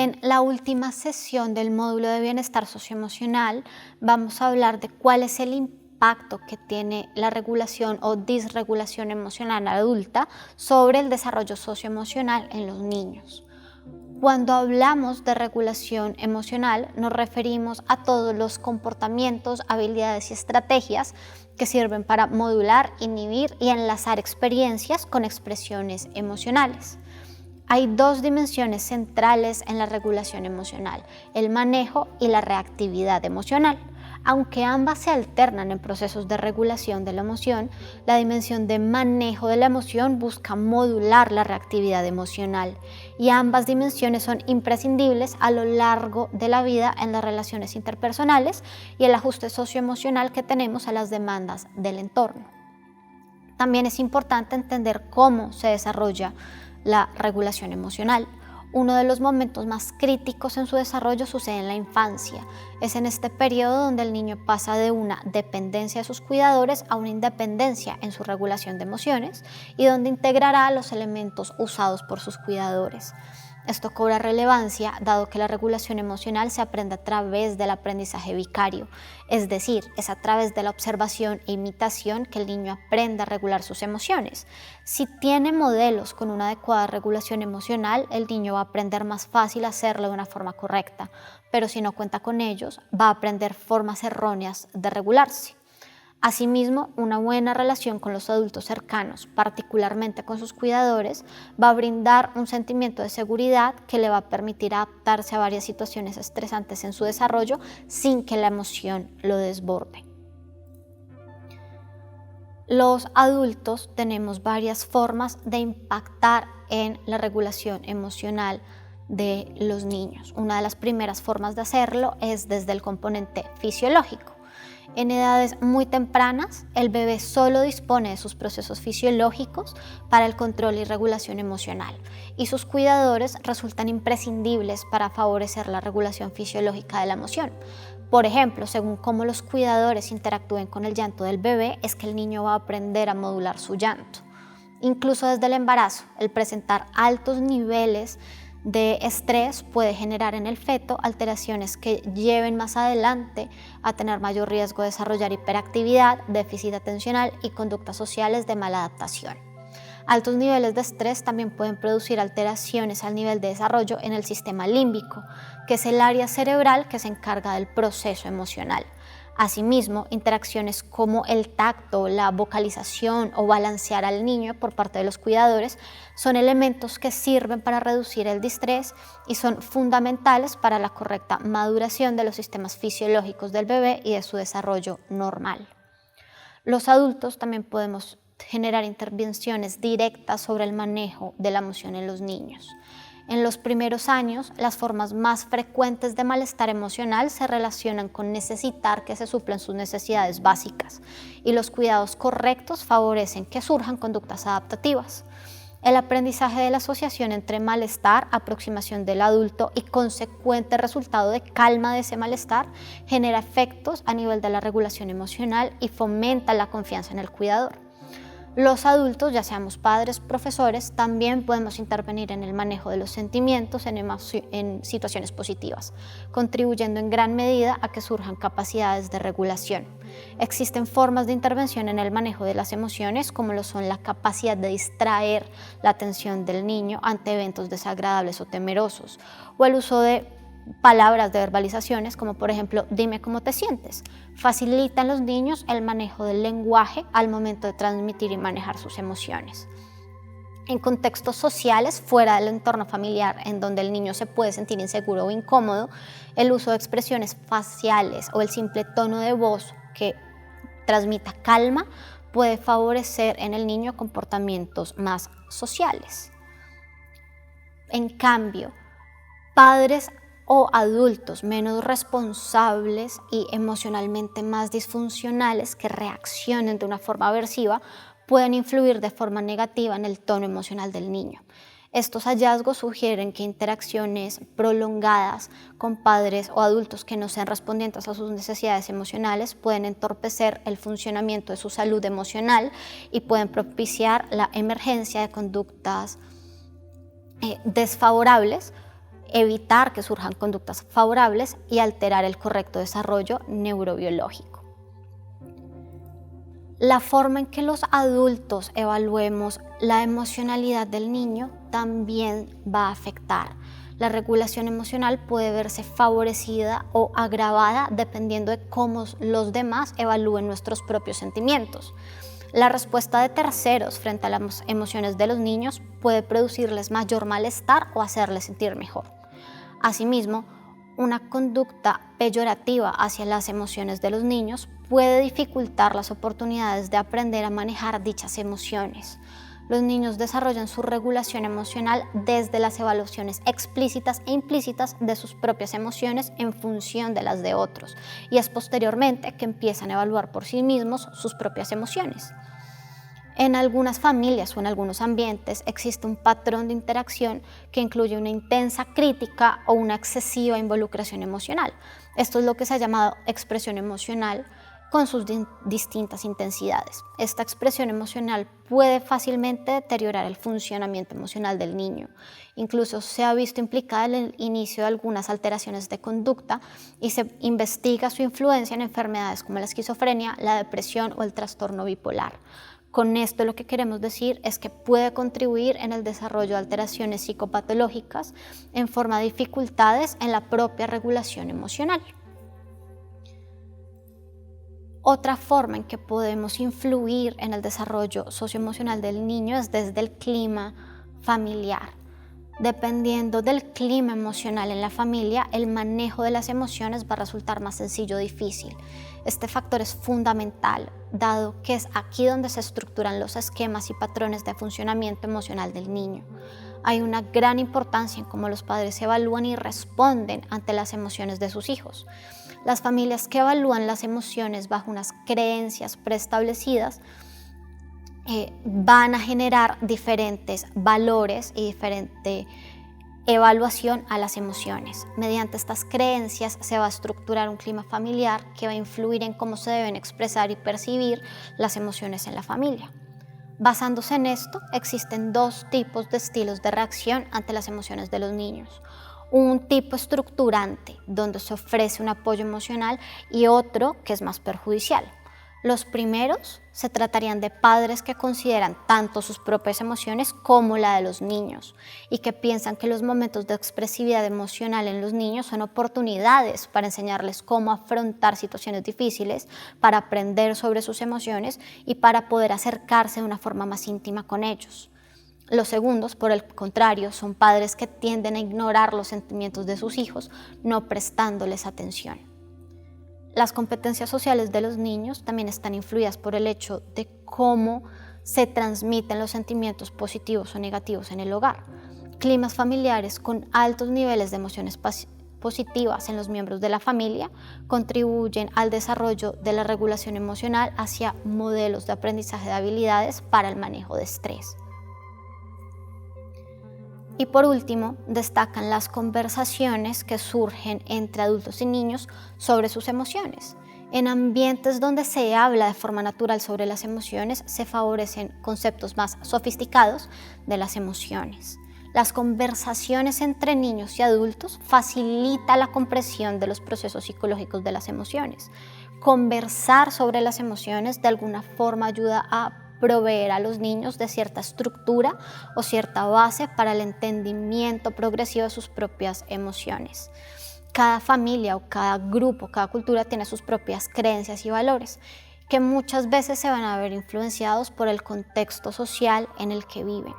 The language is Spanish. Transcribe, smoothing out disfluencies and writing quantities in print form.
En la última sesión del módulo de bienestar socioemocional vamos a hablar de cuál es el impacto que tiene la regulación o disregulación emocional adulta sobre el desarrollo socioemocional en los niños. Cuando hablamos de regulación emocional nos referimos a todos los comportamientos, habilidades y estrategias que sirven para modular, inhibir y enlazar experiencias con expresiones emocionales. Hay dos dimensiones centrales en la regulación emocional, el manejo y la reactividad emocional. Aunque ambas se alternan en procesos de regulación de la emoción, la dimensión de manejo de la emoción busca modular la reactividad emocional y ambas dimensiones son imprescindibles a lo largo de la vida en las relaciones interpersonales y el ajuste socioemocional que tenemos a las demandas del entorno. También es importante entender cómo se desarrolla la regulación emocional. Uno de los momentos más críticos en su desarrollo sucede en la infancia. Es en este periodo donde el niño pasa de una dependencia de sus cuidadores a una independencia en su regulación de emociones y donde integrará los elementos usados por sus cuidadores. Esto cobra relevancia dado que la regulación emocional se aprende a través del aprendizaje vicario, es decir, es a través de la observación e imitación que el niño aprende a regular sus emociones. Si tiene modelos con una adecuada regulación emocional, el niño va a aprender más fácil a hacerlo de una forma correcta, pero si no cuenta con ellos, va a aprender formas erróneas de regularse. Asimismo, una buena relación con los adultos cercanos, particularmente con sus cuidadores, va a brindar un sentimiento de seguridad que le va a permitir adaptarse a varias situaciones estresantes en su desarrollo sin que la emoción lo desborde. Los adultos tenemos varias formas de impactar en la regulación emocional de los niños. Una de las primeras formas de hacerlo es desde el componente fisiológico. En edades muy tempranas, el bebé solo dispone de sus procesos fisiológicos para el control y regulación emocional, y sus cuidadores resultan imprescindibles para favorecer la regulación fisiológica de la emoción. Por ejemplo, según cómo los cuidadores interactúen con el llanto del bebé, es que el niño va a aprender a modular su llanto. Incluso desde el embarazo, el presentar altos niveles de estrés puede generar en el feto alteraciones que lleven más adelante a tener mayor riesgo de desarrollar hiperactividad, déficit atencional y conductas sociales de mala adaptación. Altos niveles de estrés también pueden producir alteraciones al nivel de desarrollo en el sistema límbico, que es el área cerebral que se encarga del proceso emocional. Asimismo, interacciones como el tacto, la vocalización o balancear al niño por parte de los cuidadores son elementos que sirven para reducir el distrés y son fundamentales para la correcta maduración de los sistemas fisiológicos del bebé y de su desarrollo normal. Los adultos también podemos generar intervenciones directas sobre el manejo de la emoción en los niños. En los primeros años, las formas más frecuentes de malestar emocional se relacionan con necesitar que se suplan sus necesidades básicas y los cuidados correctos favorecen que surjan conductas adaptativas. El aprendizaje de la asociación entre malestar, aproximación del adulto y consecuente resultado de calma de ese malestar genera efectos a nivel de la regulación emocional y fomenta la confianza en el cuidador. Los adultos, ya seamos padres, profesores, también podemos intervenir en el manejo de los sentimientos en situaciones positivas, contribuyendo en gran medida a que surjan capacidades de regulación. Existen formas de intervención en el manejo de las emociones, como lo son la capacidad de distraer la atención del niño ante eventos desagradables o temerosos, o el uso de palabras de verbalizaciones como por ejemplo dime cómo te sientes. Facilitan los niños el manejo del lenguaje al momento de transmitir y manejar sus emociones. En contextos sociales fuera del entorno familiar en donde el niño se puede sentir inseguro o incómodo, el uso de expresiones faciales o el simple tono de voz que transmita calma puede favorecer en el niño comportamientos más sociales. En cambio, padres o adultos menos responsables y emocionalmente más disfuncionales que reaccionen de una forma aversiva pueden influir de forma negativa en el tono emocional del niño. Estos hallazgos sugieren que interacciones prolongadas con padres o adultos que no sean respondientes a sus necesidades emocionales pueden entorpecer el funcionamiento de su salud emocional y pueden propiciar la emergencia de conductas desfavorables, evitar que surjan conductas favorables y alterar el correcto desarrollo neurobiológico. La forma en que los adultos evaluemos la emocionalidad del niño también va a afectar. La regulación emocional puede verse favorecida o agravada dependiendo de cómo los demás evalúen nuestros propios sentimientos. La respuesta de terceros frente a las emociones de los niños puede producirles mayor malestar o hacerles sentir mejor. Asimismo, una conducta peyorativa hacia las emociones de los niños puede dificultar las oportunidades de aprender a manejar dichas emociones. Los niños desarrollan su regulación emocional desde las evaluaciones explícitas e implícitas de sus propias emociones en función de las de otros, y es posteriormente que empiezan a evaluar por sí mismos sus propias emociones. En algunas familias o en algunos ambientes existe un patrón de interacción que incluye una intensa crítica o una excesiva involucración emocional. Esto es lo que se ha llamado expresión emocional con sus distintas intensidades. Esta expresión emocional puede fácilmente deteriorar el funcionamiento emocional del niño. Incluso se ha visto implicada en el inicio de algunas alteraciones de conducta y se investiga su influencia en enfermedades como la esquizofrenia, la depresión o el trastorno bipolar. Con esto lo que queremos decir es que puede contribuir en el desarrollo de alteraciones psicopatológicas en forma de dificultades en la propia regulación emocional. Otra forma en que podemos influir en el desarrollo socioemocional del niño es desde el clima familiar. Dependiendo del clima emocional en la familia, el manejo de las emociones va a resultar más sencillo o difícil. Este factor es fundamental, dado que es aquí donde se estructuran los esquemas y patrones de funcionamiento emocional del niño. Hay una gran importancia en cómo los padres evalúan y responden ante las emociones de sus hijos. Las familias que evalúan las emociones bajo unas creencias preestablecidas van a generar diferentes valores y diferente evaluación a las emociones. Mediante estas creencias se va a estructurar un clima familiar que va a influir en cómo se deben expresar y percibir las emociones en la familia. Basándose en esto, existen dos tipos de estilos de reacción ante las emociones de los niños. Un tipo estructurante, donde se ofrece un apoyo emocional, y otro que es más perjudicial. Los primeros se tratarían de padres que consideran tanto sus propias emociones como la de los niños y que piensan que los momentos de expresividad emocional en los niños son oportunidades para enseñarles cómo afrontar situaciones difíciles, para aprender sobre sus emociones y para poder acercarse de una forma más íntima con ellos. Los segundos, por el contrario, son padres que tienden a ignorar los sentimientos de sus hijos, no prestándoles atención. Las competencias sociales de los niños también están influidas por el hecho de cómo se transmiten los sentimientos positivos o negativos en el hogar. Climas familiares con altos niveles de emociones positivas en los miembros de la familia contribuyen al desarrollo de la regulación emocional hacia modelos de aprendizaje de habilidades para el manejo de estrés. Y por último, destacan las conversaciones que surgen entre adultos y niños sobre sus emociones. En ambientes donde se habla de forma natural sobre las emociones, se favorecen conceptos más sofisticados de las emociones. Las conversaciones entre niños y adultos facilitan la comprensión de los procesos psicológicos de las emociones. Conversar sobre las emociones de alguna forma ayuda a proveer a los niños de cierta estructura o cierta base para el entendimiento progresivo de sus propias emociones. Cada familia o cada grupo, cada cultura tiene sus propias creencias y valores que muchas veces se van a ver influenciados por el contexto social en el que viven.